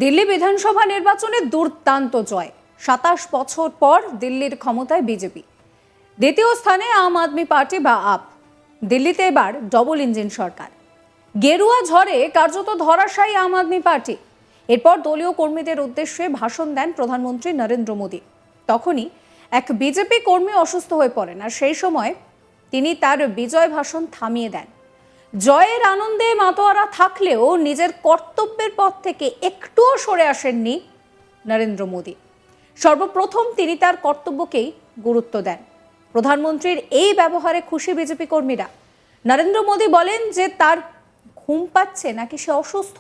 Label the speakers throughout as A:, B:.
A: দিল্লি বিধানসভা নির্বাচনে দুর্দান্ত জয়। ২৭ বছর পর দিল্লির ক্ষমতায় বিজেপি। দ্বিতীয় স্থানে আম আদমি পার্টি বা আপ। দিল্লিতে এবার ডবল ইঞ্জিন সরকার। গেরুয়া ঝড়ে কার্যত ধরাশায়ী আম আদমি পার্টি। এরপর দলীয় কর্মীদের উদ্দেশ্যে ভাষণ দেন প্রধানমন্ত্রী নরেন্দ্র মোদী। তখনই এক বিজেপি কর্মী অসুস্থ হয়ে পড়েন, আর সেই সময় তিনি তার বিজয় ভাষণ থামিয়ে দেন। জয়ের আনন্দে মাতোয়ারা থাকলেও নিজের কর্তব্যের পথ থেকে একটুও সরে আসেননি নরেন্দ্র মোদী। সর্বপ্রথম তিনি তার কর্তব্যকেই গুরুত্ব দেন। প্রধানমন্ত্রীর এই ব্যবহারে খুশি বিজেপি কর্মীরা। নরেন্দ্র মোদী বলেন যে তার ঘুম পাচ্ছে নাকি সে অসুস্থ,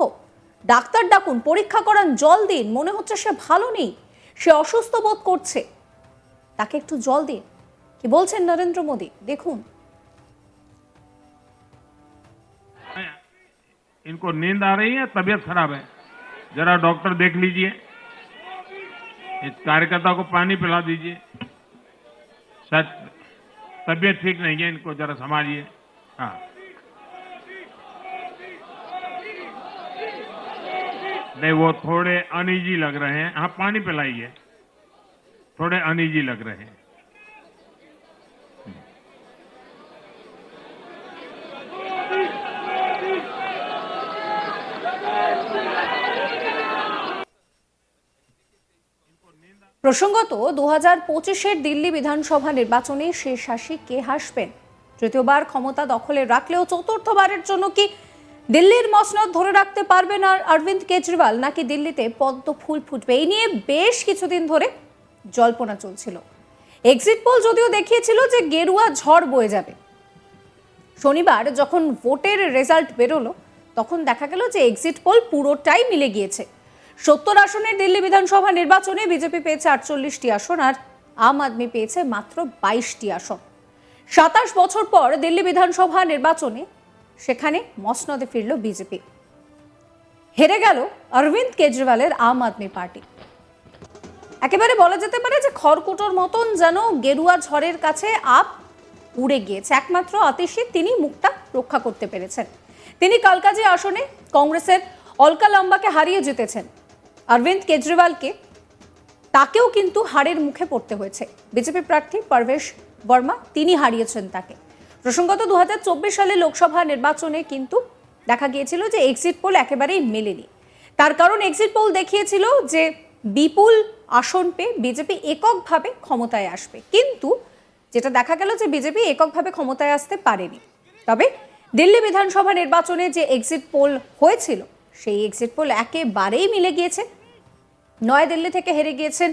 A: ডাক্তার ডাকুন, পরীক্ষা করান, জল দিন, মনে হচ্ছে সে ভালো নেই, সে অসুস্থ বোধ করছে, তাকে একটু জল দিন। কি বলছেন নরেন্দ্র মোদী দেখুন।
B: इनको नींद आ रही है, तबीयत खराब है, जरा डॉक्टर देख लीजिए। इस कार्यकर्ता को पानी पिला दीजिए, शायद तबीयत ठीक नहीं है, इनको जरा संभालिए। हाँ, नहीं वो थोड़े अनईजी लग रहे हैं। हाँ, पानी पिलाइए, थोड़े अनईजी लग रहे हैं।
A: প্রসঙ্গত ২০২৫-এর দিল্লি বিধানসভা নির্বাচনে শেষ হাসি কে হাসবেন? তৃতীয়বার ক্ষমতা দখলে রাখলেও চতুর্থবারের জন্য কি দিল্লির মসনদ ধরে রাখতে পারবেন আর অরবিন্দ কেজরিওয়াল, নাকি দিল্লিতে পদ্ম ফুল ফুটবে? এই নিয়ে বেশ কিছুদিন ধরে জল্পনা চলছিল। এক্সিট পোল যদিও দেখিয়েছিল যে গেরুয়া ঝড় বয়ে যাবে। শনিবার যখন ভোটের রেজাল্ট বেরোলো, তখন দেখা গেল যে এক্সিট পোল পুরোটাই মিলে গিয়েছে। ৭০ আসনের দিল্লি বিধানসভা নির্বাচনে বিজেপি পেয়েছে ৪৮টি আসন আর আম আদমি পেয়েছে মাত্র ২২টি আসন। ২৭ বছর পর দিল্লি বিধানসভা নির্বাচনে সেখানে মসনদে ফিরল বিজেপি। হেরে গেল অরবিন্দ কেজরিওয়ালের আম আদমি পার্টি। একেবারে বলা যেতে পারে যে খড়কুটোর মতন যেন গেরুয়া ঝড়ের কাছে আপ উড়ে গিয়েছে। একমাত্র আতিশী তিনি মুখটা রক্ষা করতে পেরেছেন। তিনি কালকাজি আসনে কংগ্রেসের অলকা লাম্বাকে হারিয়ে জিতেছেন। অরবিন্দ কেজরিওয়ালকে তাকেও কিন্তু হারের মুখে পড়তে হয়েছে। বিজেপি প্রার্থী পারভেশ বর্মা তিনি হারিয়েছেন তাকে। প্রসঙ্গত ২০২৪ সালে লোকসভা নির্বাচনে কিন্তু দেখা গিয়েছিল যে এক্সিট পোল একেবারেই মেলেনি। তার কারণ এক্সিট পোল দেখিয়েছিল যে বিপুল আসন পেয়ে বিজেপি এককভাবে ক্ষমতায় আসবে, কিন্তু যেটা দেখা গেল যে বিজেপি এককভাবে ক্ষমতায় আসতে পারেনি। তবে দিল্লি বিধানসভা নির্বাচনে যে এক্সিট পোল হয়েছিল সেই এক্সিট পোল একেবারেই মিলে গিয়েছে। নয়াদিল্লি থেকে হেরে গিয়েছেন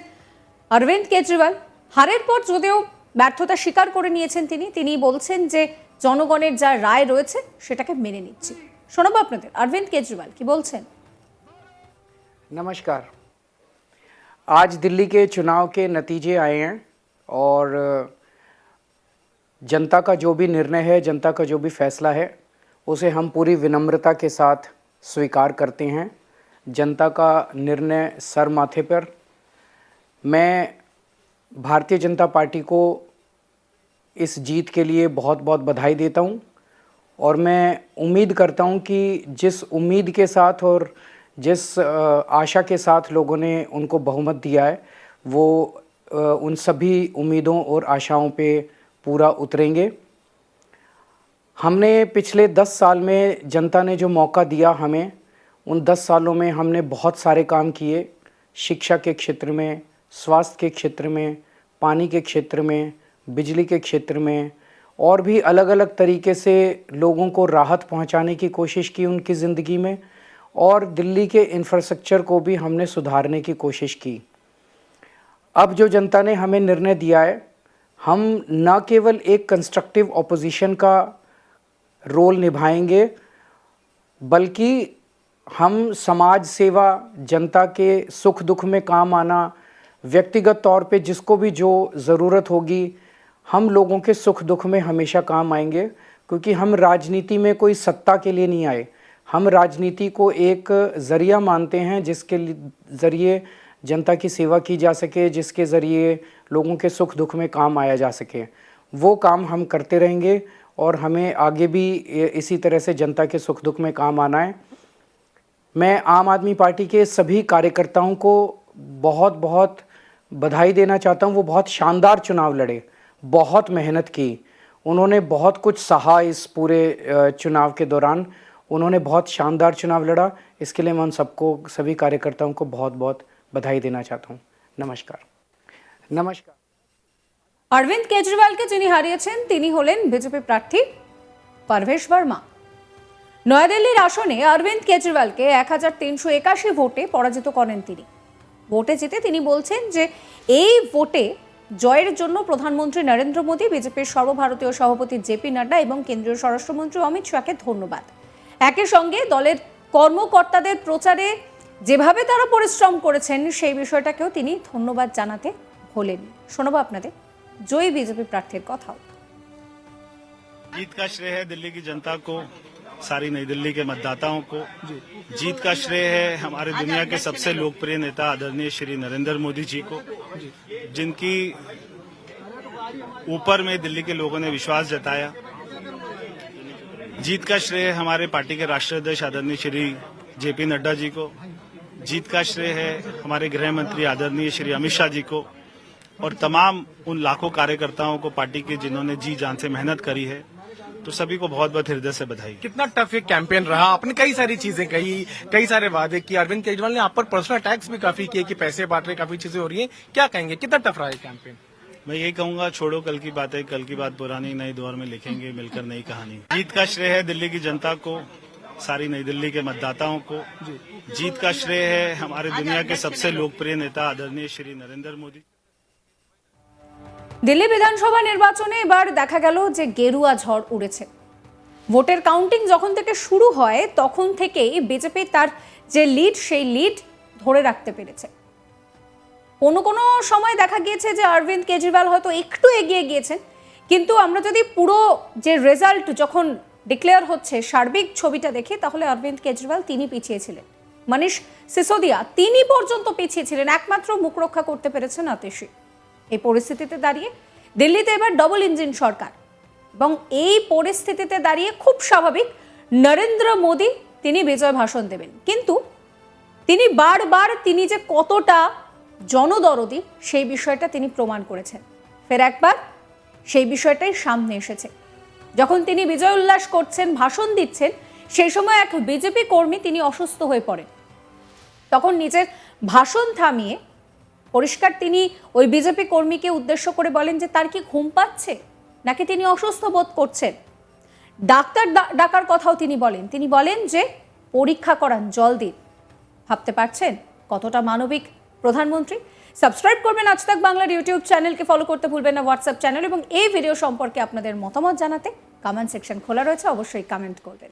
A: অরবিন্দ কেজরিওয়াল। হারের পর যদিও ব্যর্থতা স্বীকার করে নিয়েছেন তিনি বলছেন যে জনগণের যা রায় রয়েছে সেটাকে মেনে নিচ্ছি। শোনাবো আপনাদের অরবিন্দ কেজরিওয়াল কি বলছেন।
C: नमस्कार। आज दिल्ली के चुनाव के नतीजे आए हैं और जनता का जो भी निर्णय है, जनता का जो भी फैसला है, उसे हम पूरी विनम्रता के साथ स्वीकार करते हैं। जनता का निर्णय सर माथे पर। मैं भारतीय जनता पार्टी को इस जीत के लिए बहुत बहुत बधाई देता हूं और मैं उम्मीद करता हूं कि जिस उम्मीद के साथ और जिस आशा के साथ लोगों ने उनको बहुमत दिया है, वो उन सभी उम्मीदों और आशाओं पे पूरा उतरेंगे। हमने पिछले 10 साल में जनता ने जो मौका दिया हमें, उन 10 सालों में हमने बहुत सारे काम किए। शिक्षा के क्षेत्र में, स्वास्थ्य के क्षेत्र में, पानी के क्षेत्र में, बिजली के क्षेत्र में और भी अलग अलग तरीके से लोगों को राहत पहुंचाने की कोशिश की उनकी ज़िंदगी में, और दिल्ली के इंफ्रास्ट्रक्चर को भी हमने सुधारने की कोशिश की। अब जो जनता ने हमें निर्णय दिया है, हम न केवल एक कंस्ट्रक्टिव ऑपोजिशन का रोल निभाएंगे, बल्कि हम समाज सेवा, जनता के सुख दुख में काम आना, व्यक्तिगत तौर पे जिसको भी जो ज़रूरत होगी, हम लोगों के सुख दुख में हमेशा काम आएंगे। क्योंकि हम राजनीति में कोई सत्ता के लिए नहीं आए, हम राजनीति को एक ज़रिया मानते हैं जिसके ज़रिए जनता की सेवा की जा सके, जिसके ज़रिए लोगों के सुख दुख में काम आया जा सके। वो काम हम करते रहेंगे और हमें आगे भी इसी तरह से जनता के सुख दुख में काम आना है। मैं आम आदमी पार्टी के सभी कार्यकर्ताओं को बहुत बहुत बधाई देना चाहता हूं। वो बहुत शानदार चुनाव लड़े, बहुत मेहनत की, उन्होंने बहुत कुछ सहा इस पूरे चुनाव के दौरान। उन्होंने बहुत शानदार चुनाव लड़ा, इसके लिए मैं उन सबको, सभी कार्यकर्ताओं को बहुत बहुत बधाई देना चाहता हूं। नमस्कार। नमस्कार।
A: অরবিন্দ কেজরিওয়ালকে যিনি হারিয়েছেন তিনি হলেন বিজেপি প্রার্থী পারভেশ বর্মা। নয়াদিল্লির আসনে অরবিন্দ কেজরিওয়ালকে 1381 ভোটে পরাজিত করেন তিনি। ভোটে জিতে তিনি বলছেন যে এই ভোটে জয়ের জন্য প্রধানমন্ত্রী নরেন্দ্র মোদী, বিজেপির সর্বভারতীয় সভাপতি জেপি নাড্ডা এবং কেন্দ্রীয় স্বরাষ্ট্রমন্ত্রী অমিত শাহকে ধন্যবাদ। একই সঙ্গে দলের কর্মকর্তাদের প্রচারে যেভাবে তারা পরিশ্রম করেছেন সেই বিষয়টাকেও তিনি ধন্যবাদ জানাতে ভোলেননি। শোনাবো আপনাদের জয়ী বিজেপি প্রার্থীর কথাও।
D: जीत का श्रेय है दिल्ली की जनता को, सारी नई दिल्ली के मतदाताओं को। जीत का श्रेय है हमारे दुनिया के सबसे लोकप्रिय नेता आदरणीय श्री नरेंद्र मोदी जी को, जिनकी ऊपर में दिल्ली के लोगों ने विश्वास जताया। जीत का श्रेय है हमारे पार्टी के राष्ट्रीय अध्यक्ष आदरणीय श्री जेपी नड्डा जी को। जीत का श्रेय है हमारे गृह मंत्री आदरणीय श्री अमित शाह जी को और तमाम उन लाखों कार्यकर्ताओं को पार्टी के जिन्होंने जी जान से मेहनत करी है। तो सभी को बहुत बहुत हृदय से बधाई।
E: कितना टफ ये कैंपेन रहा, आपने कई सारी चीजें कही, कई सारे वादे किए। अरविंद केजरीवाल ने आप पर पर्सनल अटैक्स भी काफी किए कि पैसे बांट रहे, काफी चीजें हो रही हैं, क्या कहेंगे, कितना टफ रहा ये कैंपेन?
D: मैं यही कहूंगा, छोड़ो कल की बातें, कल की बात पुरानी, नए दौर में लिखेंगे मिलकर नई कहानी। जीत का श्रेय है दिल्ली की जनता को, सारी नई दिल्ली के मतदाताओं को। जीत का श्रेय है हमारे दुनिया के सबसे लोकप्रिय नेता आदरणीय श्री नरेंद्र मोदी।
A: দিল্লি বিধানসভা নির্বাচনে এবার দেখা গেল যে গেরুয়া ঝড় উড়েছে। ভোটের কাউন্টিং যখন থেকে শুরু হয় তখন থেকেই বিজেপি তার যে লিড সেই লিড ধরে রাখতে পেরেছে। কোনো কোনো সময় দেখা গিয়েছে যে অরবিন্দ কেজরিওয়াল হয়তো একটু এগিয়ে গিয়েছেন, কিন্তু আমরা যদি পুরো যে রেজাল্ট যখন ডিক্লেয়ার হচ্ছে সার্বিক ছবিটা দেখি তাহলে অরবিন্দ কেজরিওয়াল তিনি পিছিয়ে ছিলেন। মনীষ সিসোদিয়া তিনি পর্যন্ত পিছিয়ে ছিলেন, একমাত্র মুখ রক্ষা করতে পেরেছেন আতিশি। এই পরিস্থিতিতে দাঁড়িয়ে দিল্লিতে এবার ডবল ইঞ্জিন সরকার এবং এই পরিস্থিতিতে দাঁড়িয়ে খুব স্বাভাবিক নরেন্দ্র মোদী তিনি বিজয় ভাষণ দেবেন, কিন্তু তিনি বারবার তিনি যে কতটা জনদরদি সেই বিষয়টা তিনি প্রমাণ করেছেন। ফের একবার সেই বিষয়টাই সামনে এসেছে। যখন তিনি বিজয় উল্লাস করছেন, ভাষণ দিচ্ছেন, সেই সময় এক বিজেপি কর্মী তিনি অসুস্থ হয়ে পড়েন। তখন নিজের ভাষণ থামিয়ে পরিষ্কার তিনি ওই বিজেপি কর্মীকে উদ্দেশ্য করে বলেন যে তার কি ঘুম পাচ্ছে নাকি তিনি অসুস্থ বোধ করছেন। ডাক্তার ডাকার কথাও তিনি বলেন যে পরীক্ষা করান, জল দিন। ভাবতে পারছেন কতটা মানবিক প্রধানমন্ত্রী? সাবস্ক্রাইব করবেন আজ তাক বাংলার ইউটিউব চ্যানেলকে, ফলো করতে ভুলবেন না হোয়াটসঅ্যাপ চ্যানেল, এবং এই ভিডিও সম্পর্কে আপনাদের মতামত জানাতে কমেন্ট সেকশন খোলা রয়েছে, অবশ্যই কমেন্ট করবেন।